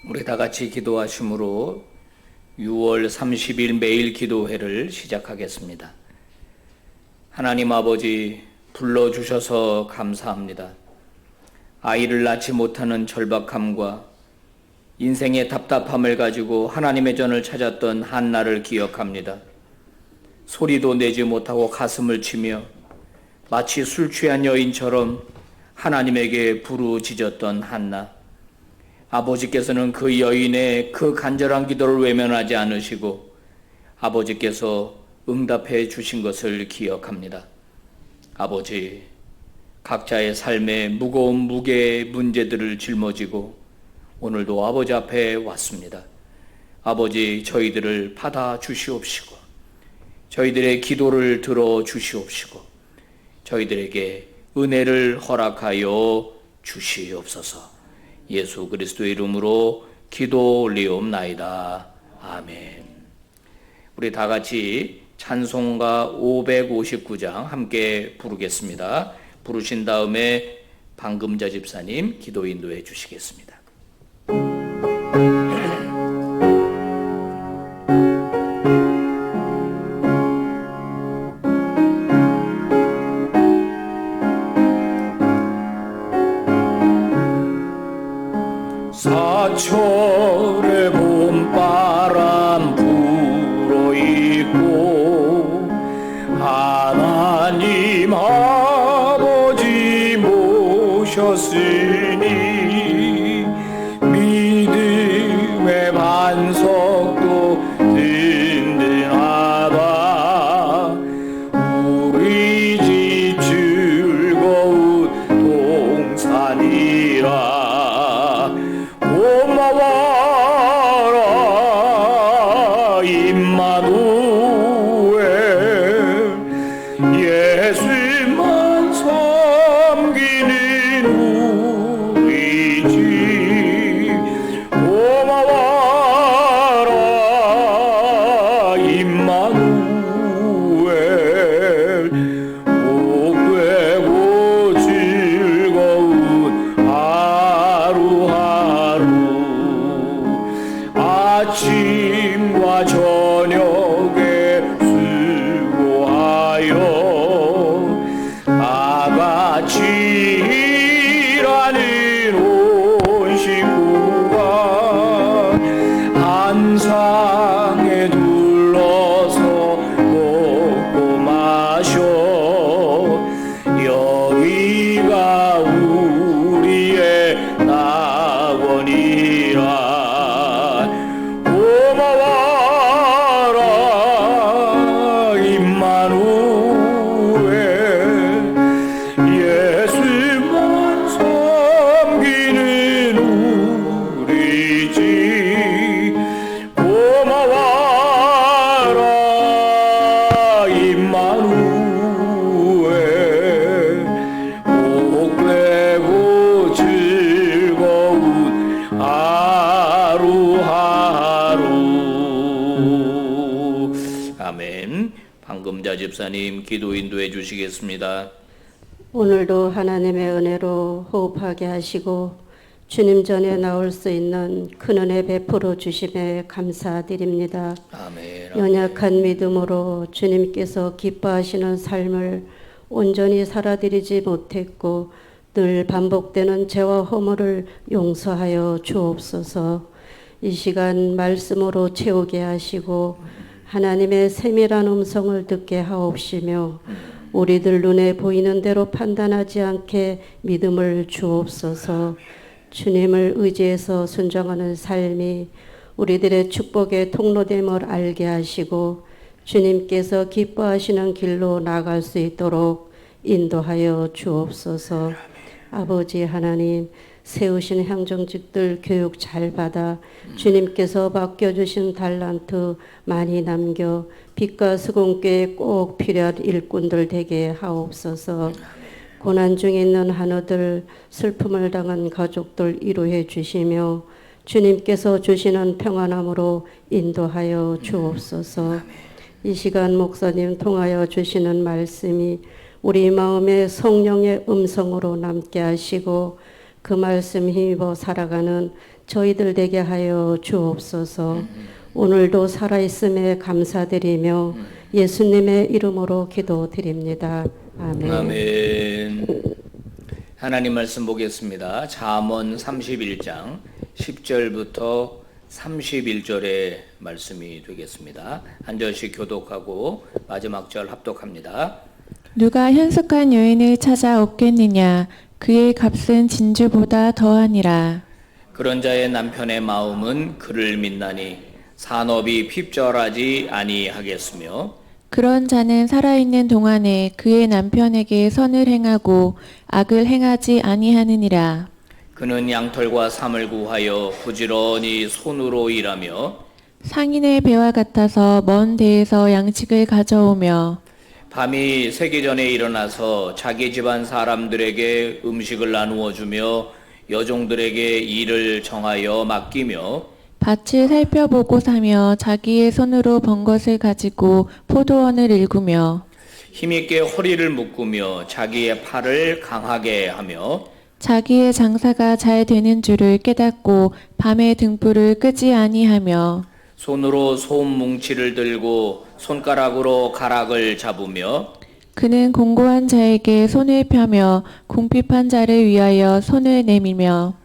우리 다 같이 기도하심으로 6월 30일 매일 기도회를 시작하겠습니다. 하나님 아버지 불러주셔서 감사합니다. 아이를 낳지 못하는 절박함과 인생의 답답함을 가지고 하나님의 전을 찾았던 한나를 기억합니다. 소리도 내지 못하고 가슴을 치며 마치 술 취한 여인처럼 하나님에게 부르짖었던 한나. 아버지께서는 그 여인의 그 간절한 기도를 외면하지 않으시고 아버지께서 응답해 주신 것을 기억합니다. 아버지, 각자의 삶에 무거운 무게의 문제들을 짊어지고 오늘도 아버지 앞에 왔습니다. 아버지, 저희들을 받아 주시옵시고 저희들의 기도를 들어 주시옵시고 저희들에게 은혜를 허락하여 주시옵소서. 예수 그리스도의 이름으로 기도 올리옵나이다. 아멘. 우리 다 같이 찬송가 559장 함께 부르겠습니다. 부르신 다음에 방금자 집사님 기도 인도해 주시겠습니다. 사철의 봄바람 불어있고 하나님 아버지 모셨으니 믿음의 반석도 든든하다. 우리 집 즐거운 동산이라. 고마워라 임마누엘, 예수만 섬기는 우리 집. 고마워라 임마누엘, 복되고 즐거운 하루하루. 아침과 저녁에 수고하여 다같이 일하는 온 식구가 한 상에 둘러서 먹고 마셔. 여기가 우리의 낙원이라. 고마워라 임마누엘, 예수만 섬기는 우리 집. 고마워라 임마누엘, 복되고 즐거운 하루하루. 아멘. 방금자 집사님 기도 인도해 주시겠습니다. 오늘도 하나님의 은혜로 호흡하게 하시고 주님 전에 나올 수 있는 큰 은혜 베풀어 주심에 감사드립니다. 아멘. 연약한 믿음으로 주님께서 기뻐하시는 삶을 온전히 살아드리지 못했고 늘 반복되는 죄와 허물을 용서하여 주옵소서. 이 시간 말씀으로 채우게 하시고 하나님의 세밀한 음성을 듣게 하옵시며 우리들 눈에 보이는 대로 판단하지 않게 믿음을 주옵소서. 주님을 의지해서 순종하는 삶이 우리들의 축복의 통로됨을 알게 하시고 주님께서 기뻐하시는 길로 나갈 수 있도록 인도하여 주옵소서. 아버지 하나님, 세우신 행정직들 교육 잘 받아 주님께서 맡겨주신 달란트 많이 남겨 빛과 수공교에 꼭 필요한 일꾼들 되게 하옵소서. 고난 중에 있는 한우들, 슬픔을 당한 가족들 위로해 주시며 주님께서 주시는 평안함으로 인도하여 주옵소서. 이 시간 목사님 통하여 주시는 말씀이 우리 마음에 성령의 음성으로 남게 하시고 그 말씀 힘입어 살아가는 저희들 되게 하여 주옵소서. 오늘도 살아있음에 감사드리며 예수님의 이름으로 기도드립니다. 아멘. 아멘. 하나님 말씀 보겠습니다. 잠언 31장 10절부터 31절의 말씀이 되겠습니다. 한 절씩 교독하고 마지막 절 합독합니다. 누가 현숙한 여인을 찾아 얻겠느냐? 그의 값은 진주보다 더하니라. 그런 자의 남편의 마음은 그를 믿나니 산업이 핍절하지 아니하겠으며 그런 자는 살아있는 동안에 그의 남편에게 선을 행하고 악을 행하지 아니하느니라. 그는 양털과 삼을 구하여 부지런히 손으로 일하며 상인의 배와 같아서 먼 데에서 양식을 가져오며 밤이 새기 전에 일어나서 자기 집안 사람들에게 음식을 나누어 주며 여종들에게 일을 정하여 맡기며 밭을 살펴보고 사며 자기의 손으로 번 것을 가지고 포도원을 일구며 힘있게 허리를 묶으며 자기의 팔을 강하게 하며 자기의 장사가 잘 되는 줄을 깨닫고 밤에 등불을 끄지 아니하며 손으로 솜 뭉치를 들고 손가락으로 가락을 잡으며 그는 공고한 자에게 손을 펴며 궁핍한 자를 위하여 손을 내밀며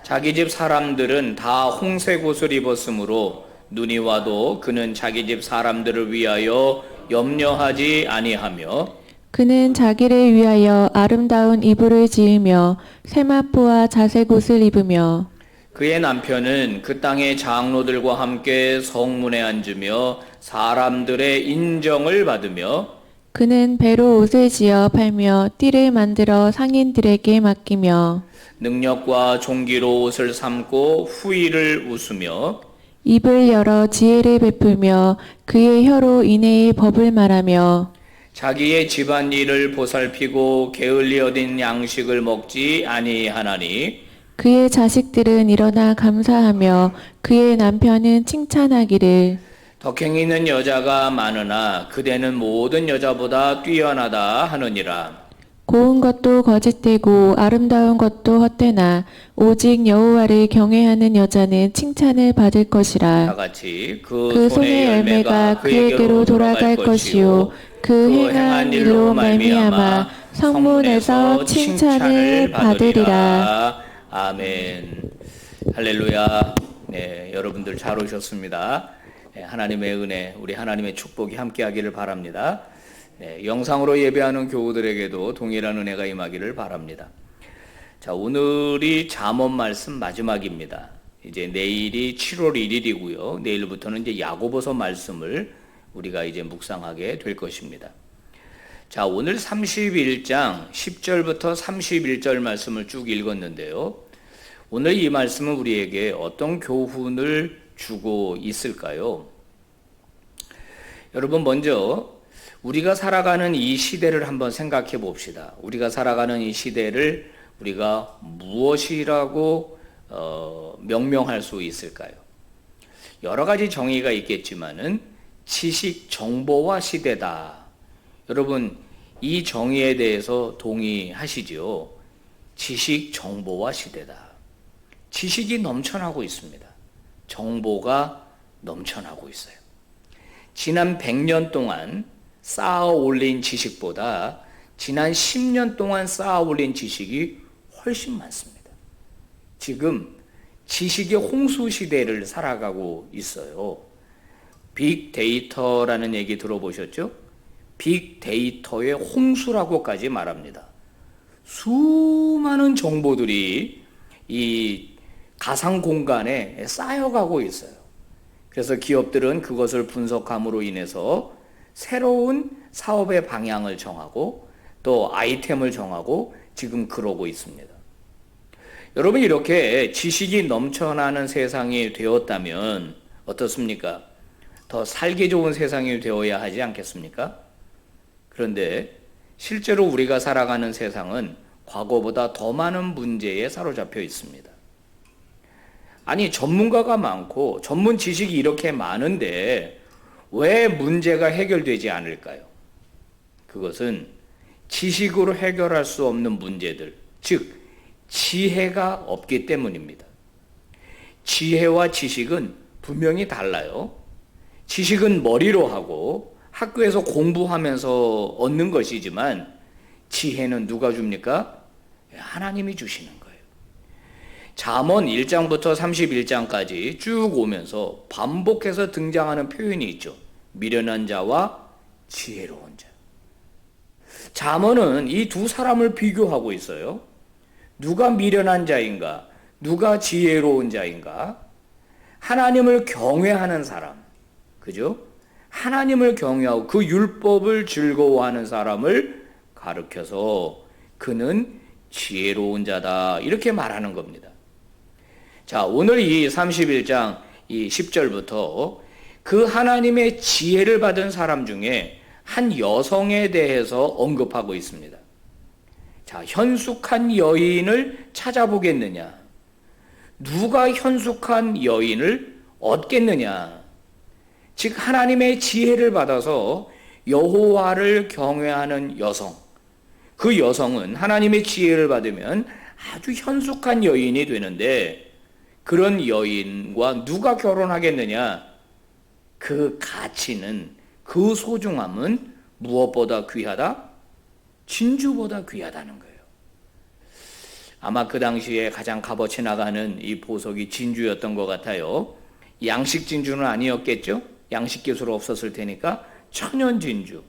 자기 집 사람들은 다 홍색 옷을 입었으므로 눈이 와도 그는 자기 집 사람들을 위하여 염려하지 아니하며 그는 자기를 위하여 아름다운 이불을 지으며 세마포와 자색 옷을 입으며 그의 남편은 그 땅의 장로들과 함께 성문에 앉으며 사람들의 인정을 받으며 그는 배로 옷을 지어 팔며 띠를 만들어 상인들에게 맡기며 능력과 종기로 옷을 삼고 후일을 웃으며 입을 열어 지혜를 베풀며 그의 혀로 인애의 법을 말하며 자기의 집안일을 보살피고 게을리 얻은 양식을 먹지 아니하나니 그의 자식들은 일어나 감사하며 그의 남편은 칭찬하기를 덕행 있는 여자가 많으나 그대는 모든 여자보다 뛰어나다 하느니라. 고운 것도 거짓되고 아름다운 것도 헛되나 오직 여호와를 경외하는 여자는 칭찬을 받을 다 것이라. 같이 그 손의 열매가 그에게로 돌아갈 것이요 그 행한 일로 말미암아 성문에서 칭찬을 받으리라. 아멘. 할렐루야. 네, 여러분들 잘 오셨습니다. 네, 하나님의 은혜, 우리 하나님의 축복이 함께하기를 바랍니다. 네, 영상으로 예배하는 교우들에게도 동일한 은혜가 임하기를 바랍니다. 자, 오늘이 잠언 말씀 마지막입니다. 이제 내일이 7월 1일이고요. 내일부터는 이제 야고보서 말씀을 우리가 이제 묵상하게 될 것입니다. 자, 오늘 31장 10절부터 31절 말씀을 쭉 읽었는데요. 오늘 이 말씀은 우리에게 어떤 교훈을 주고 있을까요? 여러분, 먼저 우리가 살아가는 이 시대를 한번 생각해 봅시다. 우리가 살아가는 이 시대를 우리가 무엇이라고 명명할 수 있을까요? 여러 가지 정의가 있겠지만은 지식 정보화 시대다. 여러분, 이 정의에 대해서 동의하시죠? 지식 정보화 시대다. 지식이 넘쳐나고 있습니다. 정보가 넘쳐나고 있어요. 지난 100년 동안 쌓아 올린 지식보다 지난 10년 동안 쌓아 올린 지식이 훨씬 많습니다. 지금 지식의 홍수 시대를 살아가고 있어요. 빅데이터라는 얘기 들어보셨죠? 빅데이터의 홍수라고까지 말합니다. 수많은 정보들이 이 가상 공간에 쌓여가고 있어요. 그래서 기업들은 그것을 분석함으로 인해서 새로운 사업의 방향을 정하고 또 아이템을 정하고 지금 그러고 있습니다. 여러분, 이렇게 지식이 넘쳐나는 세상이 되었다면 어떻습니까? 더 살기 좋은 세상이 되어야 하지 않겠습니까? 그런데 실제로 우리가 살아가는 세상은 과거보다 더 많은 문제에 사로잡혀 있습니다. 아니, 전문가가 많고 전문 지식이 이렇게 많은데 왜 문제가 해결되지 않을까요? 그것은 지식으로 해결할 수 없는 문제들, 즉 지혜가 없기 때문입니다. 지혜와 지식은 분명히 달라요. 지식은 머리로 하고 학교에서 공부하면서 얻는 것이지만 지혜는 누가 줍니까? 하나님이 주시는 거예요. 잠언 1장부터 31장까지 쭉 오면서 반복해서 등장하는 표현이 있죠. 미련한 자와 지혜로운 자. 잠언은 이 두 사람을 비교하고 있어요. 누가 미련한 자인가? 누가 지혜로운 자인가? 하나님을 경외하는 사람, 그죠? 하나님을 경외하고 그 율법을 즐거워하는 사람을 가르쳐서 그는 지혜로운 자다, 이렇게 말하는 겁니다. 자, 오늘 이 31장 이 10절부터 그 하나님의 지혜를 받은 사람 중에 한 여성에 대해서 언급하고 있습니다. 자, 현숙한 여인을 찾아보겠느냐? 누가 현숙한 여인을 얻겠느냐? 즉 하나님의 지혜를 받아서 여호와를 경외하는 여성, 그 여성은 하나님의 지혜를 받으면 아주 현숙한 여인이 되는데, 그런 여인과 누가 결혼하겠느냐? 그 가치는, 그 소중함은 무엇보다 귀하다? 진주보다 귀하다는 거예요. 아마 그 당시에 가장 값어치 나가는 이 보석이 진주였던 것 같아요. 양식 진주는 아니었겠죠? 양식 기술 없었을 테니까 천연 진주,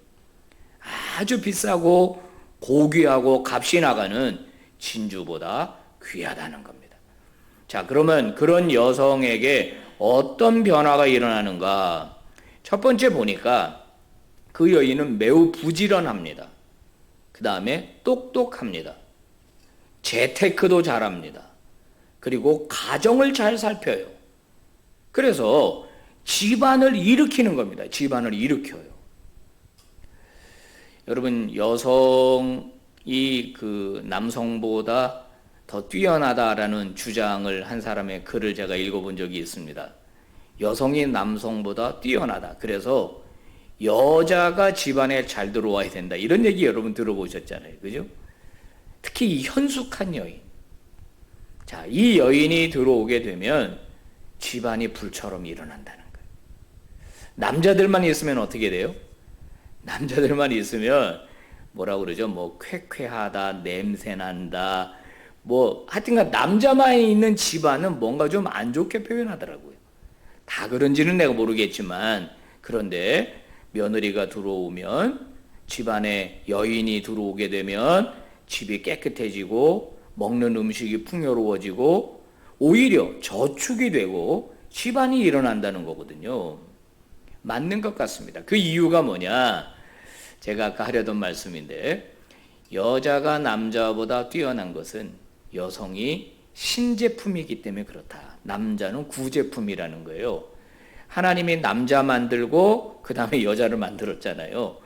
아주 비싸고 고귀하고 값이 나가는 진주보다 귀하다는 겁니다. 자, 그러면 그런 여성에게 어떤 변화가 일어나는가? 첫 번째 보니까 그 여인은 매우 부지런합니다. 그 다음에 똑똑합니다. 재테크도 잘합니다. 그리고 가정을 잘 살펴요. 그래서 집안을 일으키는 겁니다. 집안을 일으켜요. 여러분, 여성이 그 남성보다 더 뛰어나다라는 주장을 한 사람의 글을 제가 읽어본 적이 있습니다. 여성이 남성보다 뛰어나다. 그래서 여자가 집안에 잘 들어와야 된다. 이런 얘기 여러분 들어보셨잖아요. 그죠? 특히 이 현숙한 여인. 자, 이 여인이 들어오게 되면 집안이 불처럼 일어난다는 거예요. 남자들만 있으면 어떻게 돼요? 남자들만 있으면 뭐라고 그러죠? 뭐 쾌쾌하다, 냄새난다, 뭐 하여튼간 남자만 있는 집안은 뭔가 좀 안 좋게 표현하더라고요. 다 그런지는 내가 모르겠지만, 그런데 며느리가 들어오면, 집안에 여인이 들어오게 되면 집이 깨끗해지고 먹는 음식이 풍요로워지고 오히려 저축이 되고 집안이 일어난다는 거거든요. 맞는 것 같습니다. 그 이유가 뭐냐? 제가 아까 하려던 말씀인데, 여자가 남자보다 뛰어난 것은 여성이 신제품이기 때문에 그렇다. 남자는 구제품이라는 거예요. 하나님이 남자 만들고 그 다음에 여자를 만들었잖아요.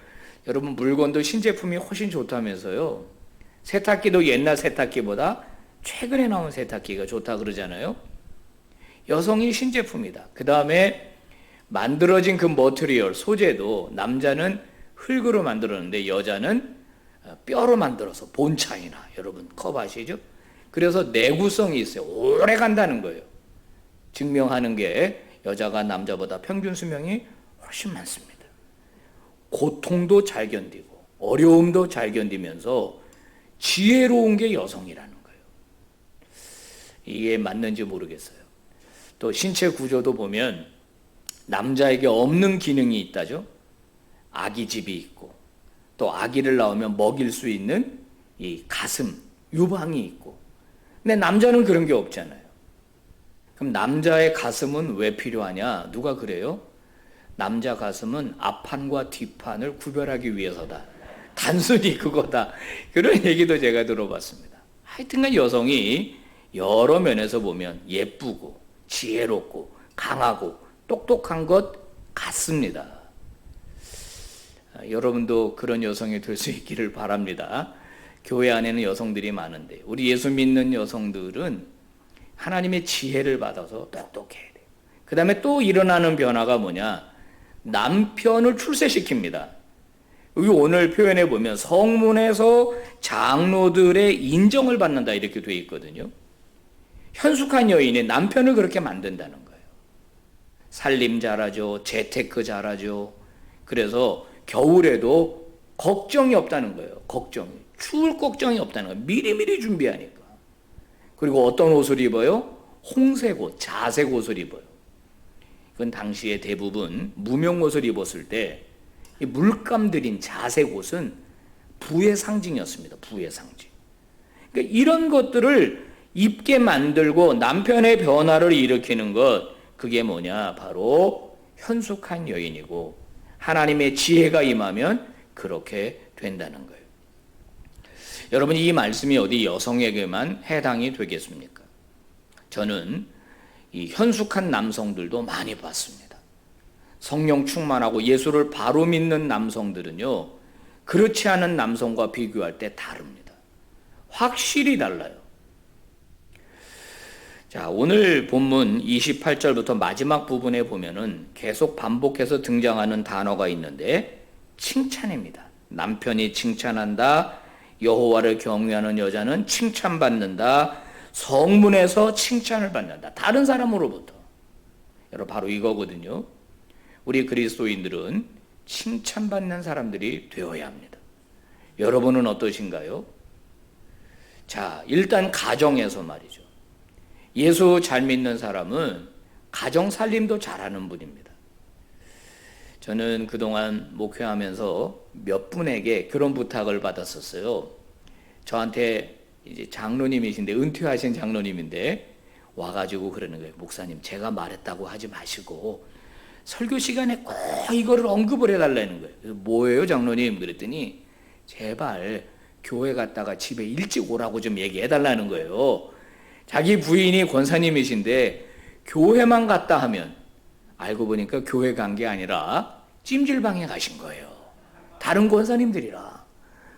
여러분, 물건도 신제품이 훨씬 좋다면서요. 세탁기도 옛날 세탁기보다 최근에 나온 세탁기가 좋다 그러잖아요. 여성이 신제품이다. 그 다음에 만들어진 그 머티리얼, 소재도 남자는 흙으로 만들었는데 여자는 뼈로 만들어서, 본차이나, 여러분 컵 아시죠? 그래서 내구성이 있어요. 오래 간다는 거예요. 증명하는 게 여자가 남자보다 평균 수명이 훨씬 많습니다. 고통도 잘 견디고 어려움도 잘 견디면서 지혜로운 게 여성이라는 거예요. 이게 맞는지 모르겠어요. 또 신체 구조도 보면 남자에게 없는 기능이 있다죠. 아기집이 있고, 또 아기를 낳으면 먹일 수 있는 이 가슴, 유방이 있고. 근데 남자는 그런 게 없잖아요. 그럼 남자의 가슴은 왜 필요하냐? 누가 그래요? 남자 가슴은 앞판과 뒷판을 구별하기 위해서다. 단순히 그거다. 그런 얘기도 제가 들어봤습니다. 하여튼간 여성이 여러 면에서 보면 예쁘고 지혜롭고 강하고 똑똑한 것 같습니다. 여러분도 그런 여성이 될 수 있기를 바랍니다. 교회 안에는 여성들이 많은데 우리 예수 믿는 여성들은 하나님의 지혜를 받아서 똑똑해야 돼요. 그 다음에 또 일어나는 변화가 뭐냐? 남편을 출세시킵니다. 여기 오늘 표현해 보면 성문에서 장로들의 인정을 받는다 이렇게 돼 있거든요. 현숙한 여인이 남편을 그렇게 만든다는 거예요. 살림 잘하죠. 재테크 잘하죠. 그래서 겨울에도 걱정이 없다는 거예요. 걱정이. 추울 걱정이 없다는 거예요. 미리미리 준비하니까. 그리고 어떤 옷을 입어요? 홍색 옷, 자색 옷을 입어요. 그건 당시에 대부분 무명 옷을 입었을 때 이 물감 들인 자색 옷은 부의 상징이었습니다. 부의 상징. 그러니까 이런 것들을 입게 만들고 남편의 변화를 일으키는 것, 그게 뭐냐? 바로 현숙한 여인이고 하나님의 지혜가 임하면 그렇게 된다는 거예요. 여러분, 이 말씀이 어디 여성에게만 해당이 되겠습니까? 저는 이 현숙한 남성들도 많이 봤습니다. 성령 충만하고 예수를 바로 믿는 남성들은요, 그렇지 않은 남성과 비교할 때 다릅니다. 확실히 달라요. 자, 오늘 본문 28절부터 마지막 부분에 보면은 계속 반복해서 등장하는 단어가 있는데 칭찬입니다. 남편이 칭찬한다. 여호와를 경외하는 여자는 칭찬받는다. 성문에서 칭찬을 받는다. 다른 사람으로부터. 여러분, 바로 이거거든요. 우리 그리스도인들은 칭찬받는 사람들이 되어야 합니다. 여러분은 어떠신가요? 자, 일단 가정에서 말이죠. 예수 잘 믿는 사람은 가정 살림도 잘하는 분입니다. 저는 그동안 목회하면서 몇 분에게 그런 부탁을 받았었어요. 저한테 이제 장로님이신데, 은퇴하신 장로님인데 와가지고 그러는 거예요. 목사님, 제가 말했다고 하지 마시고 설교 시간에 꼭 이거를 언급을 해달라는 거예요. 그래서 뭐예요, 장로님? 그랬더니 제발 교회 갔다가 집에 일찍 오라고 좀 얘기해달라는 거예요. 자기 부인이 권사님이신데 교회만 갔다 하면 알고 보니까 교회 간 게 아니라 찜질방에 가신 거예요. 다른 권사님들이라.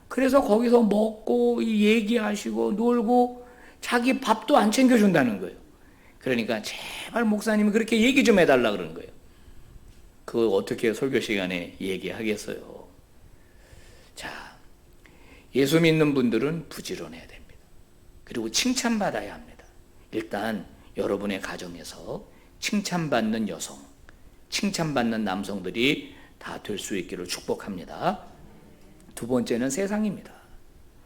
그래서 거기서 먹고 얘기하시고 놀고 자기 밥도 안 챙겨준다는 거예요. 그러니까 제발 목사님이 그렇게 얘기 좀 해달라 그러는 거예요. 그거 어떻게 설교 시간에 얘기하겠어요. 자, 예수 믿는 분들은 부지런해야 됩니다. 그리고 칭찬받아야 합니다. 일단 여러분의 가정에서 칭찬받는 여성, 칭찬받는 남성들이 다 될 수 있기를 축복합니다. 두 번째는 세상입니다.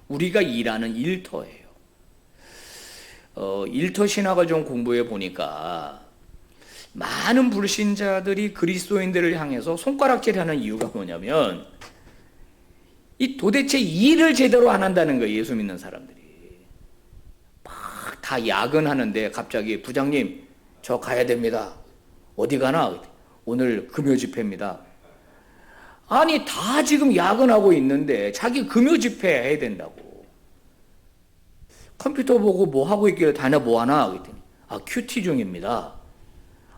우리가 일하는 일터예요. 일터 신학을 좀 공부해 보니까 많은 불신자들이 그리스도인들을 향해서 손가락질하는 이유가 뭐냐면 이 도대체 일을 제대로 안 한다는 거예요. 예수 믿는 사람들이 막 다 야근하는데 갑자기 부장님 저 가야 됩니다. 어디 가나? 오늘 금요 집회입니다. 아니 다 지금 야근하고 있는데 자기 금요 집회 해야 된다고. 컴퓨터 보고 뭐 하고 있길래 다녀 뭐 하나? 그랬더니 큐티 중입니다.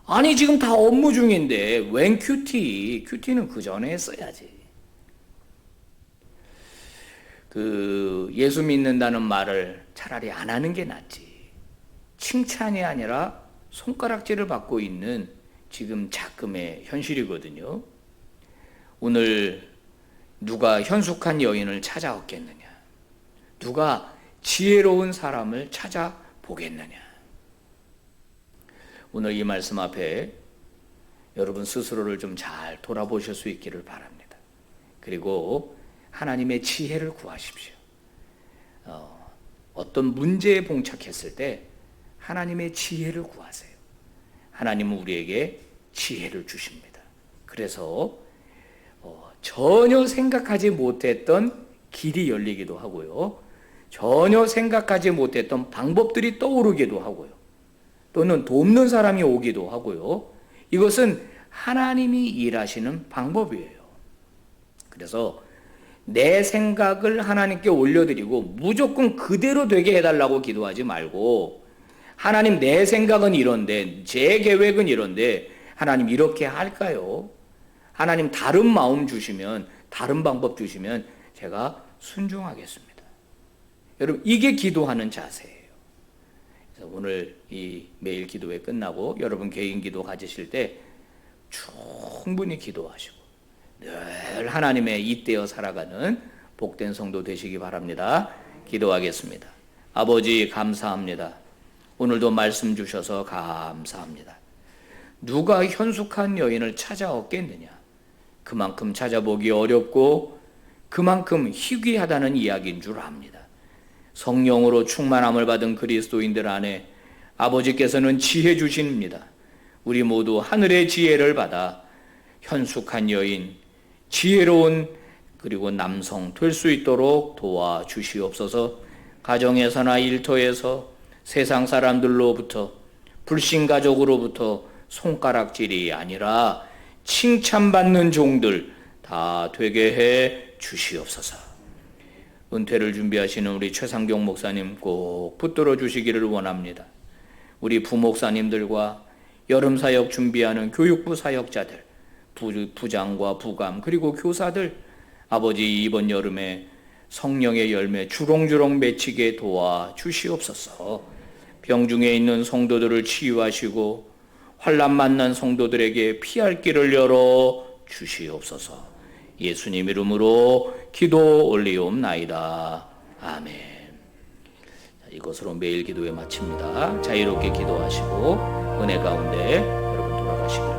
아니 지금 다 업무 중인데 웬 큐티? 큐티는 그 전에 했어야지. 예수 믿는다는 말을 차라리 안 하는 게 낫지. 칭찬이 아니라 손가락질을 받고 있는 지금 작금의 현실이거든요. 오늘 누가 현숙한 여인을 찾아왔겠느냐? 누가 지혜로운 사람을 찾아보겠느냐? 오늘 이 말씀 앞에 여러분 스스로를 좀 잘 돌아보실 수 있기를 바랍니다. 그리고 하나님의 지혜를 구하십시오. 어떤 문제에 봉착했을 때 하나님의 지혜를 구하세요. 하나님은 우리에게 지혜를 주십니다. 그래서 전혀 생각하지 못했던 길이 열리기도 하고요. 전혀 생각하지 못했던 방법들이 떠오르기도 하고요. 또는 돕는 사람이 오기도 하고요. 이것은 하나님이 일하시는 방법이에요. 그래서 내 생각을 하나님께 올려드리고 무조건 그대로 되게 해달라고 기도하지 말고 하나님 내 생각은 이런데 제 계획은 이런데 하나님 이렇게 할까요? 하나님 다른 마음 주시면 다른 방법 주시면 제가 순종하겠습니다. 여러분 이게 기도하는 자세예요. 그래서 오늘 이 매일 기도회 끝나고 여러분 개인 기도 가지실 때 충분히 기도하시고 늘 하나님의 잇대어 살아가는 복된 성도 되시기 바랍니다. 기도하겠습니다. 아버지 감사합니다. 오늘도 말씀 주셔서 감사합니다. 누가 현숙한 여인을 찾아 얻겠느냐? 그만큼 찾아보기 어렵고 그만큼 희귀하다는 이야기인 줄 압니다. 성령으로 충만함을 받은 그리스도인들 안에 아버지께서는 지혜 주십니다. 우리 모두 하늘의 지혜를 받아 현숙한 여인, 지혜로운 그리고 남성 될 수 있도록 도와주시옵소서. 가정에서나 일터에서 세상 사람들로부터 불신가족으로부터 손가락질이 아니라 칭찬받는 종들 다 되게 해 주시옵소서. 은퇴를 준비하시는 우리 최상경 목사님 꼭 붙들어 주시기를 원합니다. 우리 부목사님들과 여름 사역 준비하는 교육부 사역자들, 부장과 부감 그리고 교사들, 아버지 이번 여름에 성령의 열매 주렁주렁 맺히게 도와주시옵소서. 병중에 있는 성도들을 치유하시고 환난 만난 성도들에게 피할 길을 열어 주시옵소서. 예수님 이름으로 기도 올리옵나이다. 아멘. 이것으로 매일 기도회 마칩니다. 자유롭게 기도하시고 은혜 가운데 여러분 돌아가시기